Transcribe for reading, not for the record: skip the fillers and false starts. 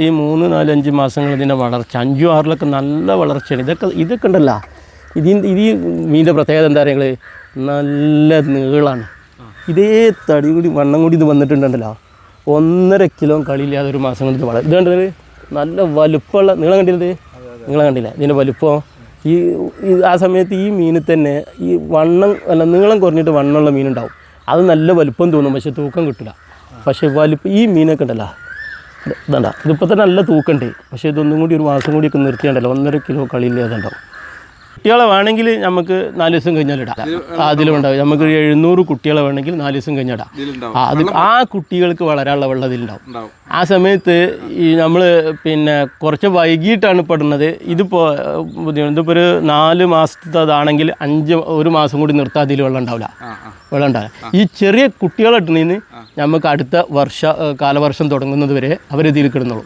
ഈ 3, 4, 5 മാസങ്ങൾ ഇതിൻ്റെ വളർച്ച 5, 6 നല്ല വളർച്ചയാണ്. ഇതൊക്കെ ഉണ്ടല്ലോ, ഈ മീനിൻ്റെ പ്രത്യേകത എന്താ പറയുക, നല്ല നീളമാണ്. ഇതേ തടി കൂടി വണ്ണം കൂടി ഇത് വന്നിട്ടുണ്ടല്ലോ, 1.5 കിലോ കളിയില്ലാതെ ഒരു മാസം കൊണ്ട് ഇത് വളരും. ഇത് കണ്ടത് നല്ല വലുപ്പമുള്ള നീളം കണ്ടില്ല ഇതിൻ്റെ വലുപ്പം. ആ സമയത്ത് ഈ മീനിൽ തന്നെ ഈ നീളം കുറഞ്ഞിട്ട് വണ്ണമുള്ള മീനുണ്ടാവും. അത് നല്ല വലുപ്പം തോന്നും, പക്ഷെ തൂക്കം കിട്ടില്ല. പക്ഷേ ഈ മീനൊക്കെ ഉണ്ടല്ലോ, ഇതണ്ട, ഇതിപ്പോൾ തന്നെ നല്ല തൂക്കമുണ്ട്. പക്ഷേ ഇതൊന്നും കൂടി ഒരു മാസം കൂടിയൊക്കെ നിർത്തിയുണ്ടല്ലോ, 1.5 കിലോ കളിയില്ലാതെ ഉണ്ടാവും. കുട്ടികളെ വേണമെങ്കിൽ നമുക്ക് 4 ദിവസം കഴിഞ്ഞാൽ ഇടാം. അതിലുണ്ടാവും. നമുക്ക് 700 കുട്ടികളെ വേണമെങ്കിൽ 4 ദിവസം കഴിഞ്ഞിടാം. ആ കുട്ടികൾക്ക് വളരാനുള്ള വെള്ളം ഇതിലുണ്ടാവും. ആ സമയത്ത് നമ്മൾ കുറച്ച് വൈകിട്ടാണ് പെടുന്നത്. ഇതിപ്പോൾ ഒരു 4 മാസത്തേതാണെങ്കിൽ 1 മാസം കൂടി നിർത്താൻ അതിൽ വെള്ളം ഉണ്ടാവില്ല. ഈ ചെറിയ കുട്ടികളെ ഇട്ടുന്നതിന് നമുക്ക് അടുത്ത കാലവർഷം തുടങ്ങുന്നത് വരെ അവരിതിൽ കിടന്നോളും.